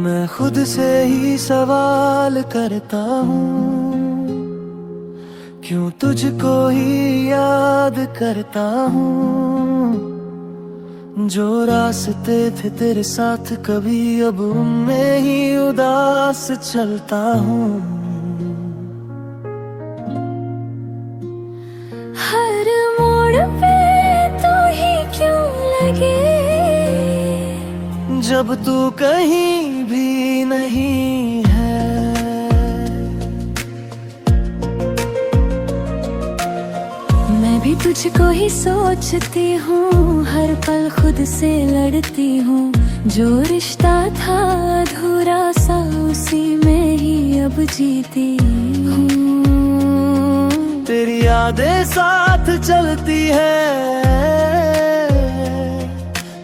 मैं खुद से ही सवाल करता हूँ, क्यों तुझको ही याद करता हूँ। जो रास्ते थे तेरे साथ कभी, अब उनमें ही उदास चलता हूँ। हर मोड़ पे तू ही क्यों लगे, जब तू कहीं भी नहीं है। मैं भी तुझको ही सोचती हूँ, हर पल खुद से लड़ती हूँ। जो रिश्ता था अधूरा सा, उसी में ही अब जीती हूँ। तेरी यादें साथ चलती है,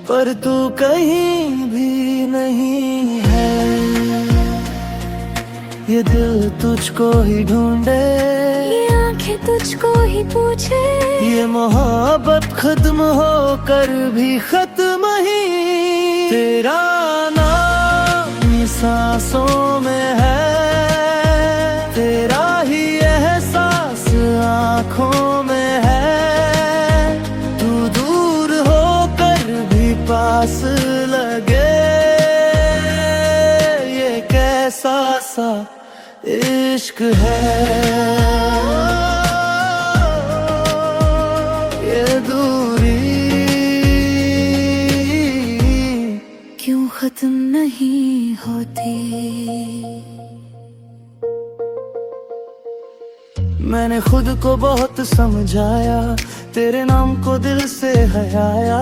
पर तू कहीं भी नहीं है। ये दिल तुझको ही ढूंढे, ये आंखें तुझको ही पूछे, ये मोहब्बत खत्म होकर भी खत्म ही। तेरा नाम सांसों में है, तेरा ही एहसास आँखों में है। तू दूर होकर भी पास लगे, ये कैसा सा इश्क है। ये दूरी क्यों खत्म नहीं होती। मैंने खुद को बहुत समझाया, तेरे नाम को दिल से हराया,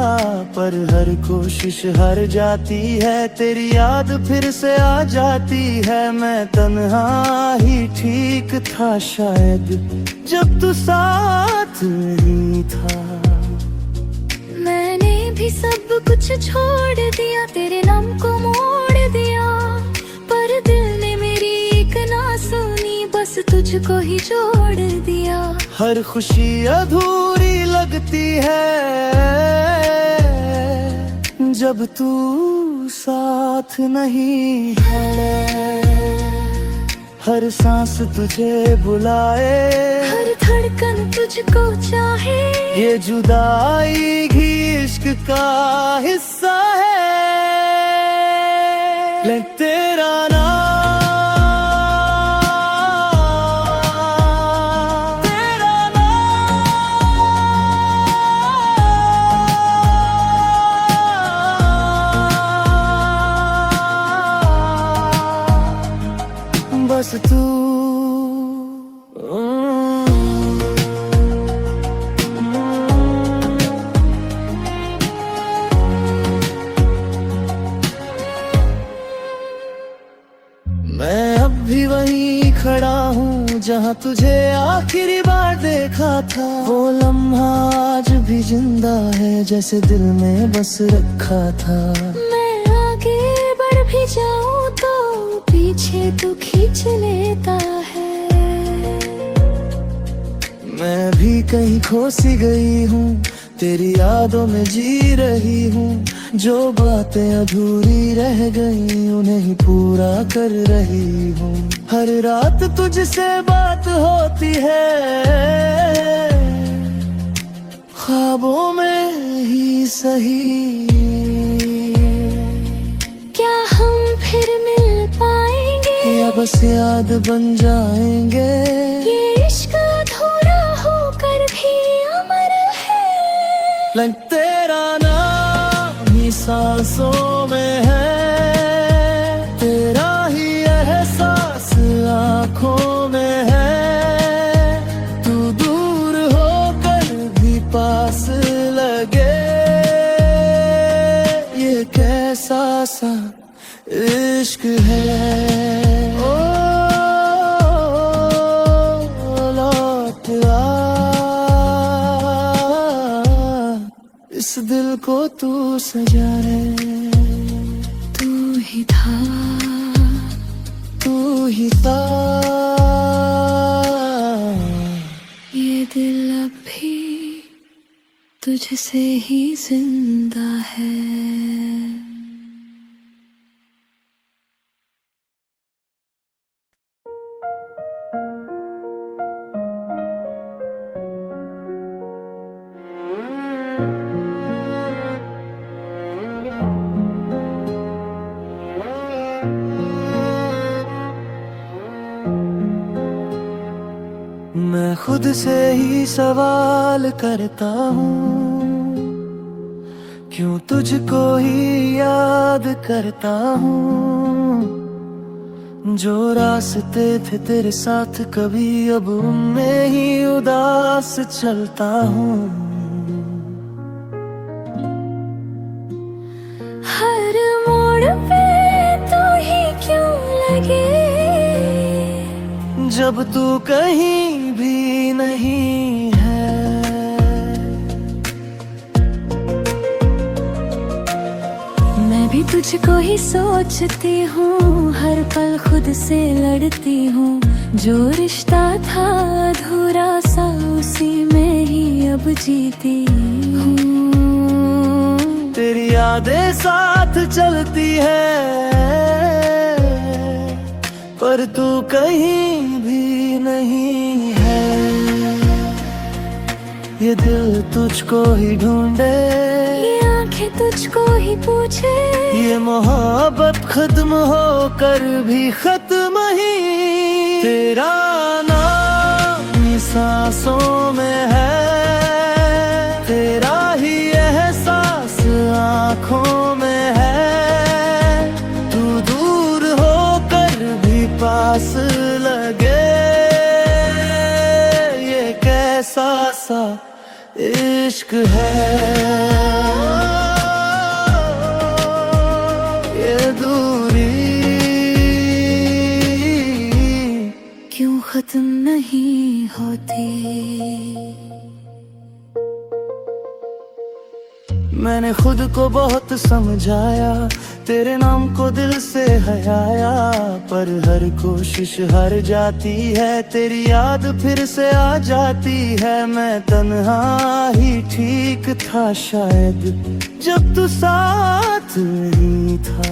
पर हर कोशिश हार जाती है। तेरी याद फिर से आ जाती है। मैं तन्हा ही ठीक था शायद, जब तू साथ नहीं था। मैंने भी सब कुछ छोड़ दिया, तेरे नाम को मोड़ दिया, पर दिल ने मेरी एक ना सुनी, बस तुझको ही जोड़ दिया। हर खुशी अधूरी लगती है, जब तू साथ नहीं है। हर सांस तुझे बुलाए, हर धड़कन तुझको चाहे, ये जुदाई भी इश्क का हिस्सा है। ले तेरा नाम, तेरा नाम, बस तू। मैं अब भी वहीं खड़ा हूँ, जहाँ तुझे आखिरी बार देखा था। वो लम्हा आज भी जिंदा है, जैसे दिल में बस रखा था। मैं आगे बढ़ भी जाऊँ तो पीछे तू खींच लेता है। मैं भी कहीं खो सी गई हूँ, तेरी यादों में जी रही हूँ। जो बातें अधूरी रह गई, उन्हें ही पूरा कर रही हूँ। हर रात तुझसे बात होती है, ख्वाबों में ही सही। क्या हम फिर मिल पाएंगे, या बस याद बन जाएंगे। ये इश्क अधूरा होकर भी अमर है। लग तेरा नाम ही सांसों में है, तेरा ही एहसास आँखों में है। तू दूर होकर भी पास लगे, ये कैसा सा इश्क है। ओ लौट आ, इस दिल को तू सजा रे। तू ही था, तू ही था, ये दिल अब भी तुझसे ही जिंदा है। खुद से ही सवाल करता हूँ, क्यों तुझको ही याद करता हूँ। जो रास्ते थे तेरे साथ कभी, अब उनमें ही उदास चलता हूँ। हर मोड़ पे तू ही क्यों लगे, जब तू कहीं भी नहीं है। मैं भी तुझको ही सोचती हूँ, हर पल खुद से लड़ती हूँ। जो रिश्ता था अधूरा सा, उसी में ही अब जीती हूँ। तेरी यादें साथ चलती है, पर तू कहीं भी नहीं है। ये दिल तुझको ही ढूंढे, ये आंखें तुझको ही पूछे, ये मोहब्बत खत्म होकर भी खत्म ही। तेरा नाम सांसों में है, तेरा ही एहसास आँखों में है। तू दूर होकर भी पास लगे, ये कैसा सा इश्क है। ये दूरी क्यों खत्म नहीं होती। मैंने खुद को बहुत समझाया, तेरे नाम को दिल से हराया, पर हर कोशिश हार जाती है। तेरी याद फिर से आ जाती है। मैं तन्हा ही ठीक था शायद, जब तू साथ नहीं था।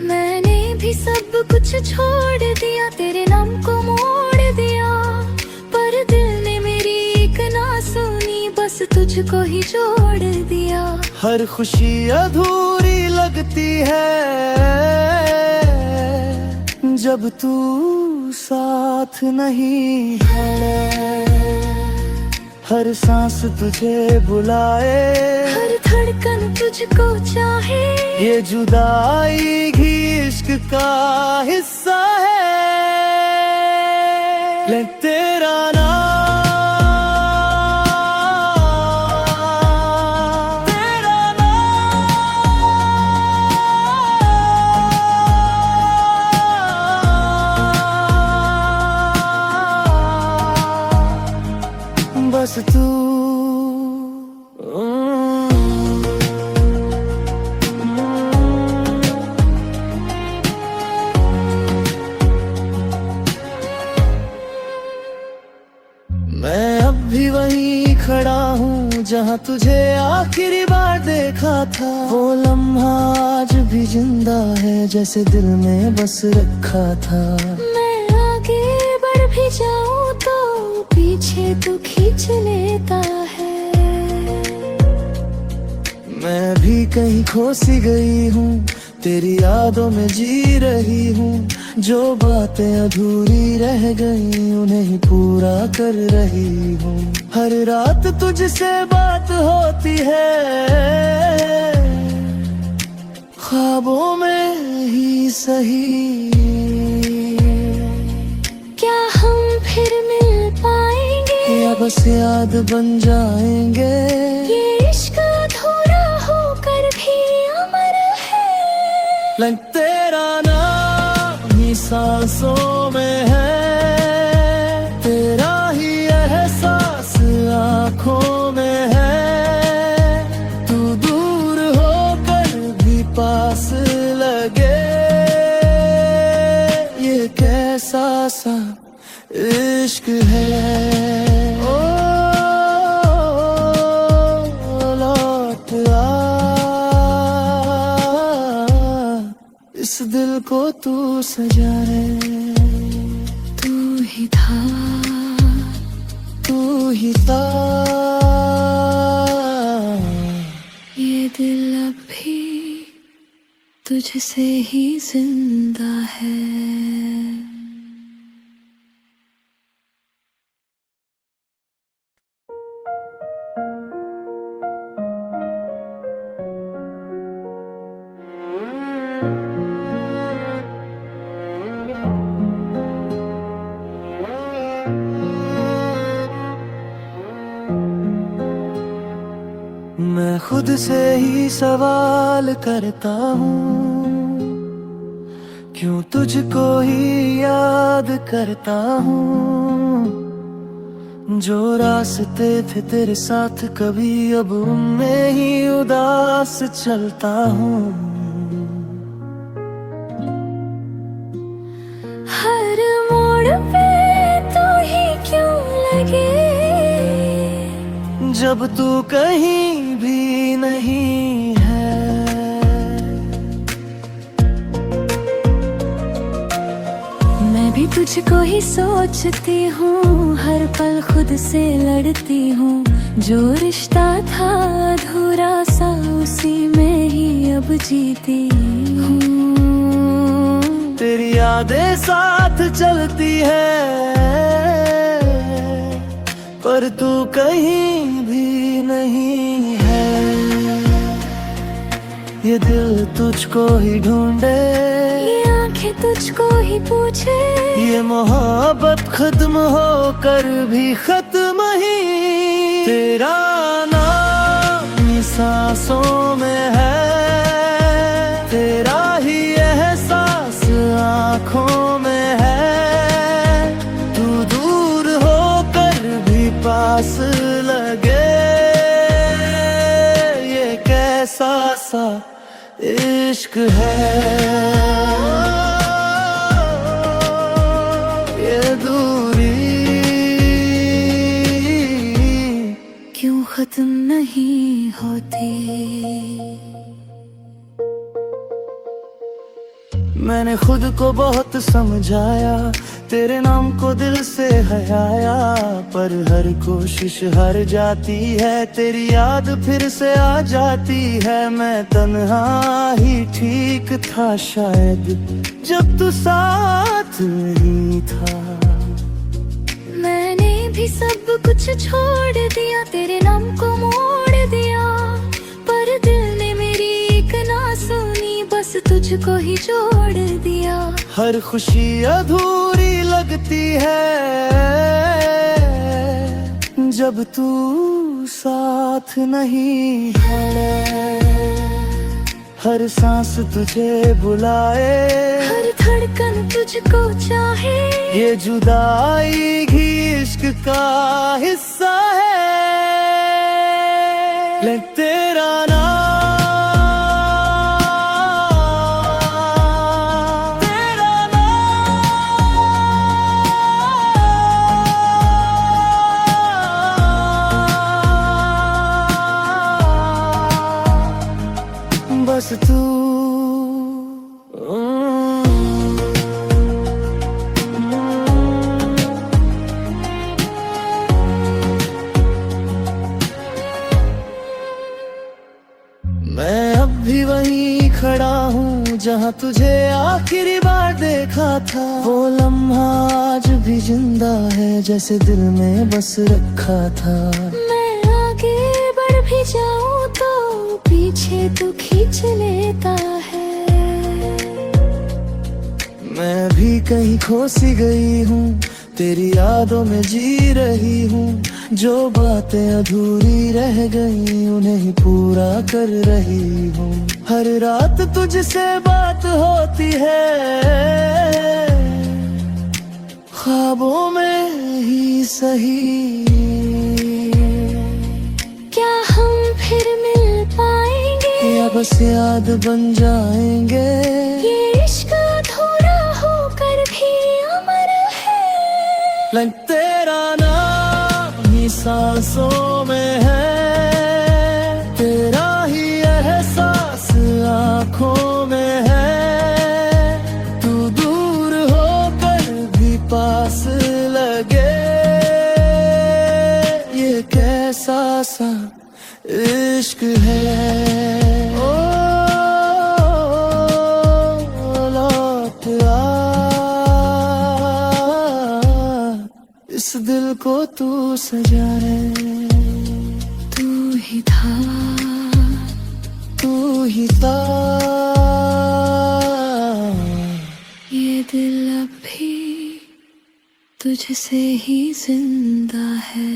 मैंने भी सब कुछ छोड़ दिया, तेरे नाम को मोड़ दिया, पर दिल ने मेरी एक ना सुनी, बस तुझको ही जोड़ दिया। हर खुशी अधूरी लगती है, जब तू साथ नहीं है। हर सांस तुझे बुलाए, हर धड़कन तुझको चाहे, ये जुदाई भी इश्क का हिस्सा है। ले तेरा बस तू मैं अब भी वहीं खड़ा हूँ, जहाँ तुझे आखिरी बार देखा था। वो लम्हा आज भी जिंदा है, जैसे दिल में बस रखा था। मैं आगे बढ़ भी जाऊँ तो पीछे तू खींच लेता है। मैं भी कहीं खो सी गई हूँ, तेरी यादों में जी रही हूँ। जो बातें अधूरी रह गई, उन्हें ही पूरा कर रही हूँ। हर रात तुझसे बात होती है, ख्वाबों में ही सही। क्या हम फिर मिल पाएंगे, या बस याद बन जाएंगे। ये इश्क अधूरा होकर भी अमर है। लग तेरा नाम ही सांसों में है, तेरा ही एहसास आँखों में है। तू दूर होकर भी पास लगे, ये कैसा सा इश्क है। ओ लौट आ, इस दिल को तू सजाए। तू ही था, तू ही था, ये दिल अब भी तुझसे ही जिंदा है। से ही सवाल करता हूँ, क्यों तुझको ही याद करता हूँ। जो रास्ते थे तेरे साथ कभी अब उनमें ही उदास चलता हूँ। हर मोड़ पे तू ही क्यों लगे, जब तू कहीं भी नहीं है। मैं भी तुझको ही सोचती हूँ, हर पल खुद से लड़ती हूँ। जो रिश्ता था अधूरा सा उसी में ही अब जीती हूँ। तेरी यादें साथ चलती है, पर तू कहीं भी नहीं है। ये दिल तुझको ही ढूंढे, ये आंखें तुझको ही पूछे, ये मोहब्बत खत्म होकर भी खत्म ही। तेरा नाम सांसों में है, तेरा ही एहसास आँखों में है। तू दूर होकर भी पास लगे, ये कैसा सा इश्क है। ये दूरी क्यों खत्म नहीं होती। मैंने खुद को बहुत समझाया, तेरे नाम को दिल से हयाया, पर हर कोशिश हार जाती है। तेरी याद फिर से आ जाती है। मैं तन्हा ही ठीक था शायद, जब तू साथ नहीं था। मैंने भी सब कुछ छोड़ दिया, तेरे नाम को मोड़ दिया, पर दिल ने मेरी एक ना सुनी, बस तुझको ही जोड़ दिया। हर खुशी अधूरी लगती है, जब तू साथ नहीं है। हर सांस तुझे बुलाए, हर धड़कन तुझको चाहे, ये जुदाई भी इश्क का हिस्सा है। ले तेरा नाम, तेरा नाम, बस तू। मैं अब भी वहीं खड़ा हूँ जहाँ तुझे आखिरी बार देखा था। वो लम्हा आज भी जिंदा है, जैसे दिल में बस रखा था। मैं आगे बढ़ भी जाऊँ तो पीछे तू खींच लेता है। मैं भी कहीं खो सी गई हूँ, तेरी यादों में जी रही हूँ। जो बातें अधूरी रह गई उन्हें ही पूरा कर रही हूँ। हर रात तुझसे बात होती है, ख्वाबों में ही सही। क्या हम फिर मिल पाएंगे, या बस याद बन जाएंगे। ये इश्क अधूरा होकर भी अमर है। लग तेरा नाम ही सांसों में है, तेरा ही एहसास आँखों में है। तू दूर होकर भी पास लगे, ये कैसा सा इश्क है। ओ लौट आ, इस दिल को तू सजा रे। तू ही था, तू ही था। ये दिल अब भी तुझसे ही जिंदा है।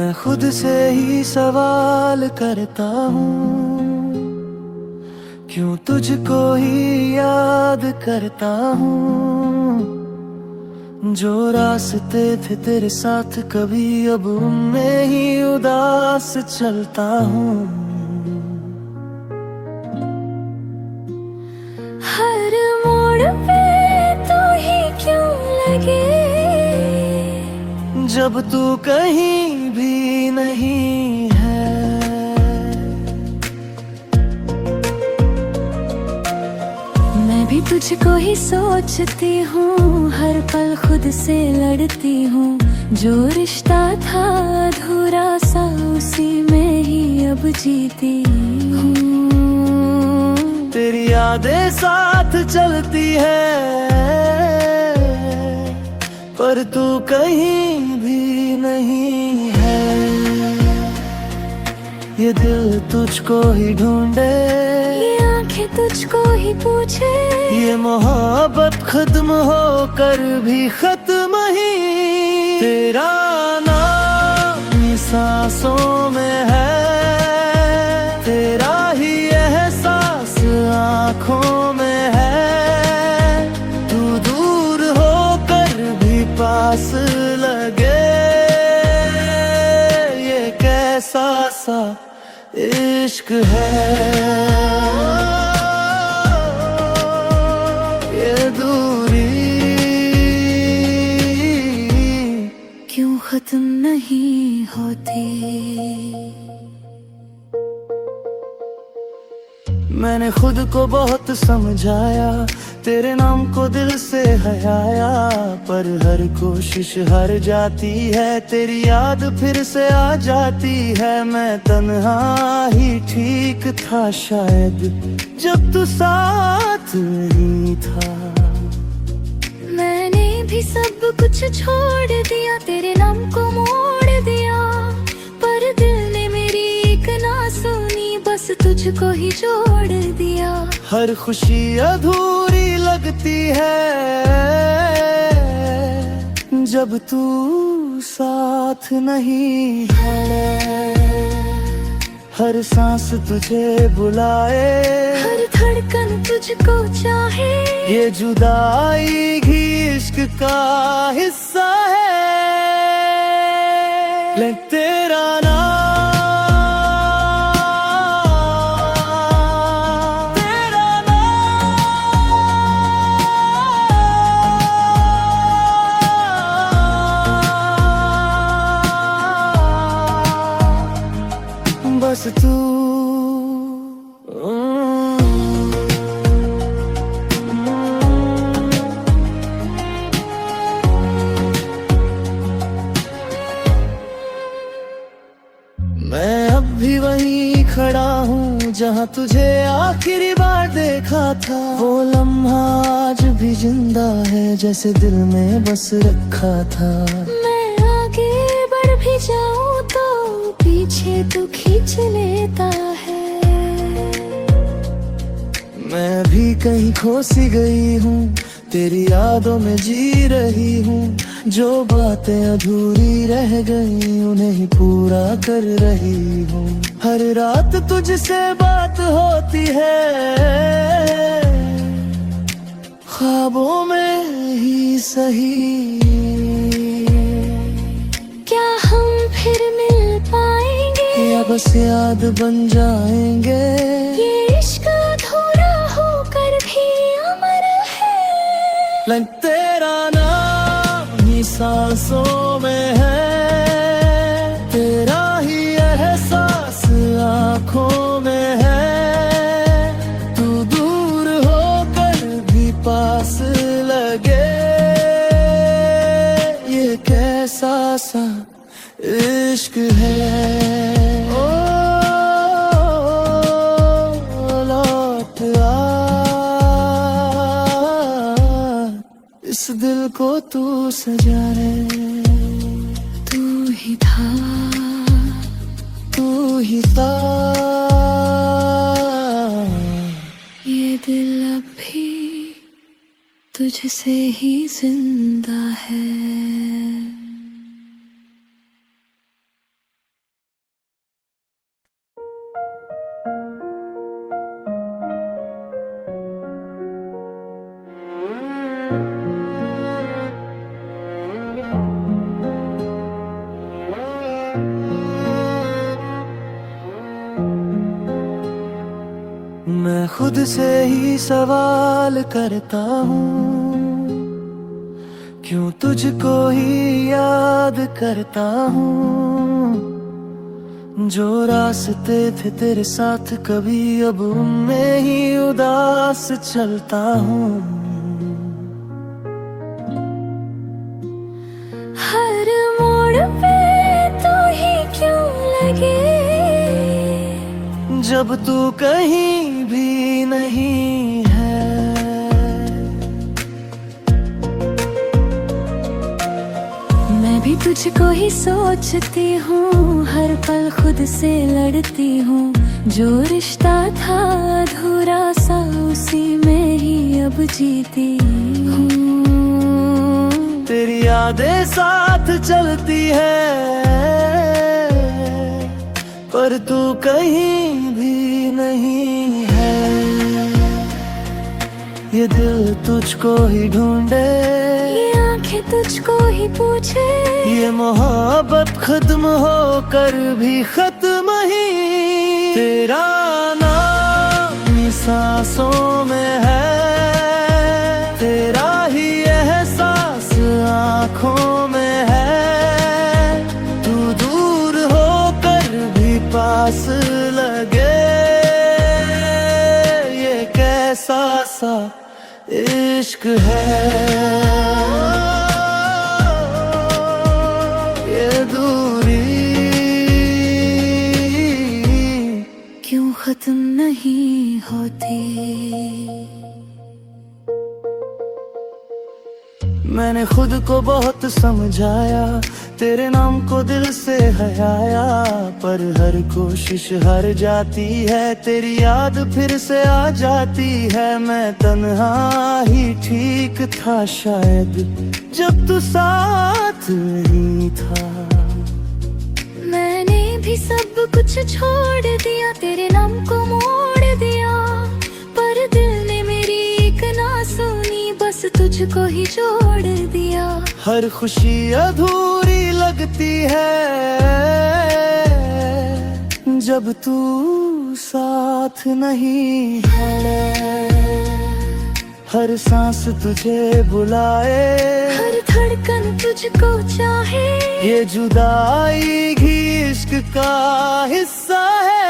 मैं खुद से ही सवाल करता हूँ, क्यों तुझको ही याद करता हूँ। जो रास्ते थे तेरे साथ कभी, अब उनमें ही उदास चलता हूँ। हर मोड़ पे तू ही क्यों लगे, जब तू कहीं भी नहीं है। मैं भी तुझको ही सोचती हूँ, हर पल खुद से लड़ती हूँ। जो रिश्ता था अधूरा सा, उसी में ही अब जीती हूँ। तेरी यादें साथ चलती है, पर तू कहीं भी नहीं है। ये दिल तुझको ही ढूंढे, ये आंखें तुझको ही पूछे, ये मोहब्बत खत्म होकर भी खत्म ही। तेरा नाम सांसों में है, तेरा ही एहसास आँखों में है। तू दूर होकर भी पास लगे, ये कैसा सा इश्क है। ये दूरी क्यों खत्म नहीं होती। मैंने खुद को बहुत समझाया, तेरे नाम को दिल से हयाया, पर हर कोशिश हार जाती है। तेरी याद फिर से आ जाती है। मैं तन्हा ही ठीक था शायद, जब तू साथ नहीं था। मैंने भी सब कुछ छोड़ दिया, तेरे नाम को मोड़ दिया, पर दिल ने मेरी एक ना सुनी, बस तुझको ही जोड़ दिया। हर खुशी अधूरी लगती है, जब तू साथ नहीं है। हर सांस तुझे बुलाए, हर धड़कन तुझको चाहे, ये जुदाई भी इश्क का हिस्सा है। ले तेरा बस तू मैं अब भी वहीं खड़ा हूँ, जहाँ तुझे आखिरी बार देखा था। वो लम्हा आज भी जिंदा है, जैसे दिल में बस रखा था। मैं आगे बढ़ भी जाऊं तो पीछे तू खींच लेता है। मैं भी कहीं खो सी गई हूँ, तेरी यादों में जी रही हूँ। जो बातें अधूरी रह गई, उन्हें ही पूरा कर रही हूँ। हर रात तुझसे बात होती है, ख्वाबों में ही सही। क्या हम फिर मिल पाएंगे, या बस याद बन जाएंगे। ये इश्क अधूरा होकर भी अमर है। लग तेरा नाम ही सांसों में है, तेरा ही एहसास आँखों में है। तू दूर होकर भी पास लगे, ये कैसा सा इश्क है। ओ लौट आ, इस दिल को तू सजा रे। तू ही था, तू ही था। ये दिल अब भी तुझसे ही जिंदा है। खुद से ही सवाल करता हूँ, क्यों तुझको ही याद करता हूँ। जो रास्ते थे तेरे साथ कभी, अब उनमें ही उदास चलता हूँ। हर मोड़ पे तू ही क्यों लगे, जब तू कहीं भी नहीं है। मैं भी तुझको ही सोचती हूँ, हर पल खुद से लड़ती हूँ। जो रिश्ता था अधूरा सा, उसी में ही अब जीती हूँ। तेरी यादें साथ चलती है, पर तू कहीं भी नहीं है। ये दिल तुझको ही ढूंढे, ये आंखें तुझको ही पूछे, ये मोहब्बत खत्म होकर भी खत्म ही। तेरा नाम सांसों में है, तेरा ही एहसास आँखों में है। तू दूर होकर भी पास लगे, ये कैसा सा इश्क है। ये दूरी क्यों खत्म नहीं होती। मैंने खुद को बहुत समझाया, तेरे नाम को दिल से हराया, पर हर कोशिश हार जाती है। तेरी याद फिर से आ जाती है। मैं तन्हा ही ठीक था शायद, जब तू साथ नहीं था। मैंने भी सब कुछ छोड़ दिया, तेरे नाम को मोड़ दिया, पर दिल ने मेरी एक ना सुनी, बस तुझको ही जोड़ दिया। हर खुशी अधूरी लगती है, जब तू साथ नहीं है। हर सांस तुझे बुलाए, हर धड़कन तुझको चाहे, ये जुदाई भी इश्क का हिस्सा है।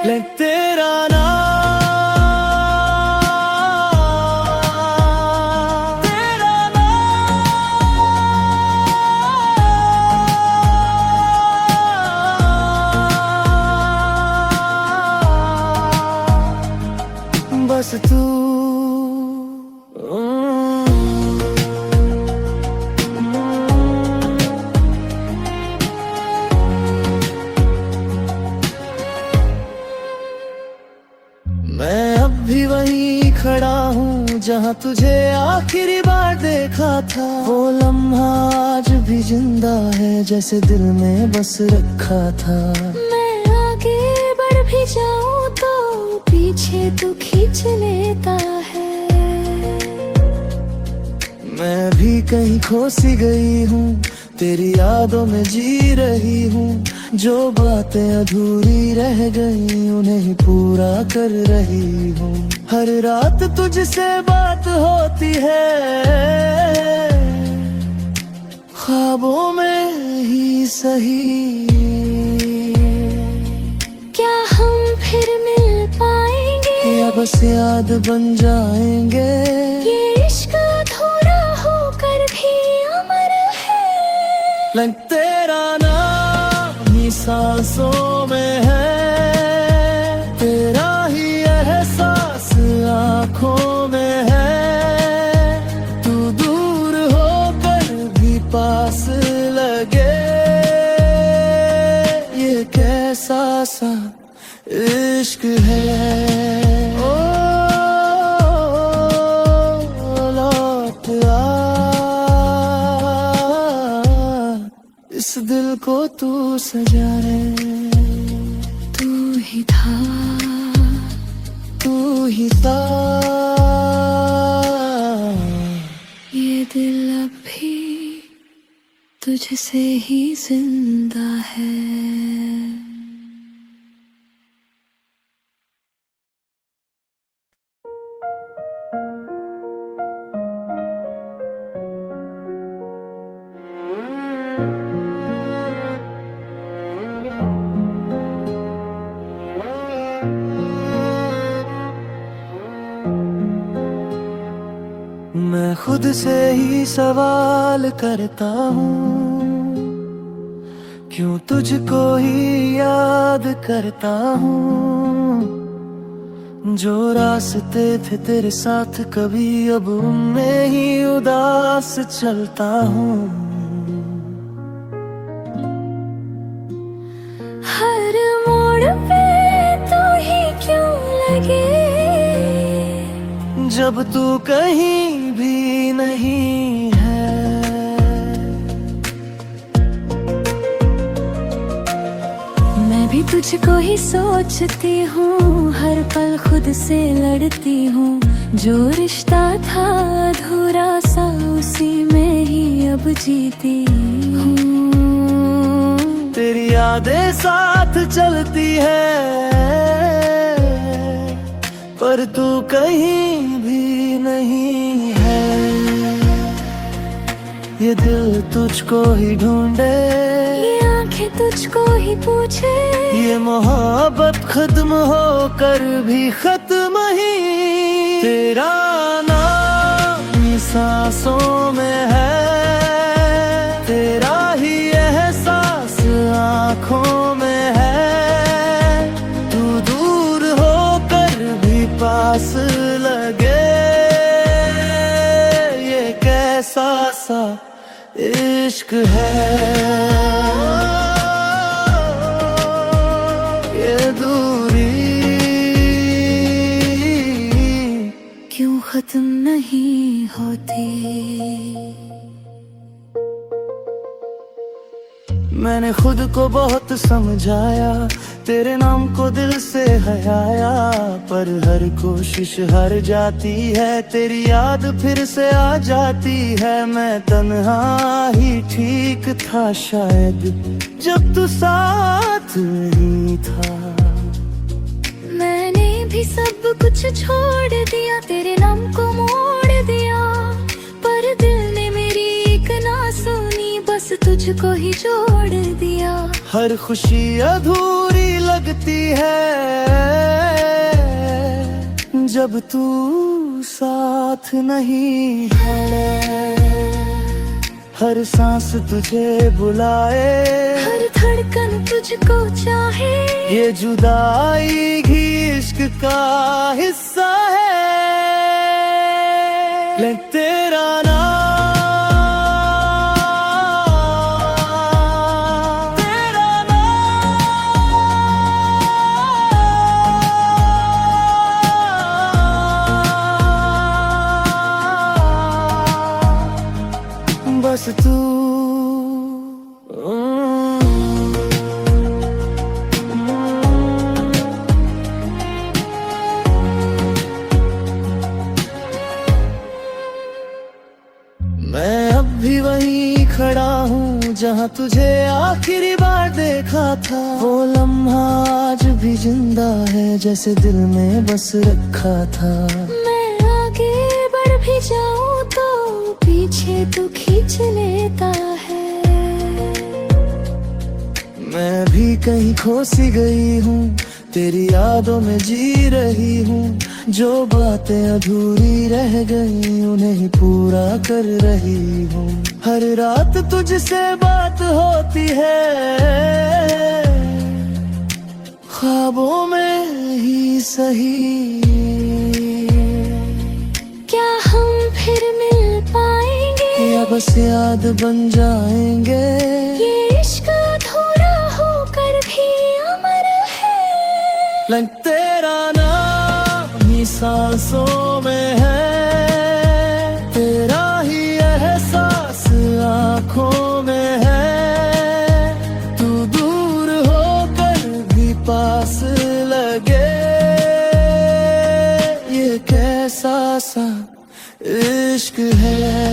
ले तेरा नाम, तेरा नाम, बस तू। मैं अब भी वहीं खड़ा हूँ, जहाँ तुझे आखिरी बार देखा था। वो लम्हा आज भी जिंदा है, जैसे दिल में बस रखा था। मैं आगे बढ़ भी जाऊँ तो पीछे तू खींच लेता है। मैं भी कहीं खो सी गई हूँ, तेरी यादों में जी रही हूँ। जो बातें अधूरी रह गई, उन्हें ही पूरा कर रही हूँ। हर रात तुझसे बात होती है, ख्वाबों में ही सही। क्या हम फिर मिल पाएंगे, या बस याद बन जाएंगे। ये इश्क अधूरा होकर भी अमर है। लग तेरा नाम ही सांसों में है, तेरा ही एहसास आँखों में है। तू दूर होकर भी पास लगे, ये कैसा सा इश्क है। ओ लौट आ, इस दिल को तू सजाए। तू ही था, तू ही था, ये दिल अब भी तुझसे ही जिंदा है। खुद से ही सवाल करता हूँ, क्यों तुझको ही याद करता हूँ। जो रास्ते थे तेरे साथ कभी, अब उनमें ही उदास चलता हूँ। हर मोड़ पे तू ही क्यों लगे, जब तू कहीं भी नहीं है। मैं भी तुझको ही सोचती हूँ, हर पल खुद से लड़ती हूँ। जो रिश्ता था अधूरा सा, उसी में ही अब जीती हूँ। तेरी यादें साथ चलती है, पर तू कहीं भी नहीं है। ये दिल तुझको ही ढूंढे, ये आंखें तुझको ही पूछे, ये मोहब्बत खत्म होकर भी खत्म ही। तेरा नाम सांसों में है, तेरा ही एहसास आँखों में है। तू दूर होकर भी पास लगे, ये कैसा सा इश्क है। ये दूरी क्यों खत्म नहीं होती। मैंने खुद को बहुत समझाया, तेरे नाम को दिल से हयाया, पर हर कोशिश हार जाती है। तेरी याद फिर से आ जाती है। मैं तन्हा ही ठीक था शायद, जब तू साथ नहीं था। मैंने भी सब कुछ छोड़ दिया, तेरे नाम को मोड़ दिया, पर दिल ने मेरी एक ना सुनी, बस तुझको ही जोड़ दिया। हर खुशी अधूरी लगती है, जब तू साथ नहीं है। हर सांस तुझे बुलाए, हर धड़कन तुझको चाहे, ये जुदाई भी इश्क का हिस्सा है। ले तेरा बस तू मैं अब भी वहीं खड़ा हूँ, जहाँ तुझे आखिरी बार देखा था। वो लम्हा आज भी जिंदा है, जैसे दिल में बस रखा था। मैं आगे बढ़ भी जाऊँ तो पीछे तू खींच लेता है। मैं भी कहीं खो सी गई हूँ, तेरी यादों में जी रही हूँ। जो बातें अधूरी रह गई, उन्हें ही पूरा कर रही हूँ। हर रात तुझसे बात होती है, ख्वाबों में ही सही। क्या हम फिर मिल पाएंगे, या बस याद बन जाएंगे। ये इश्क अधूरा होकर भी अमर है। लग तेरा नाम ही सांसों में है, तेरा ही एहसास आँखों में है। तू दूर होकर भी पास लगे, ये कैसा सा इश्क है।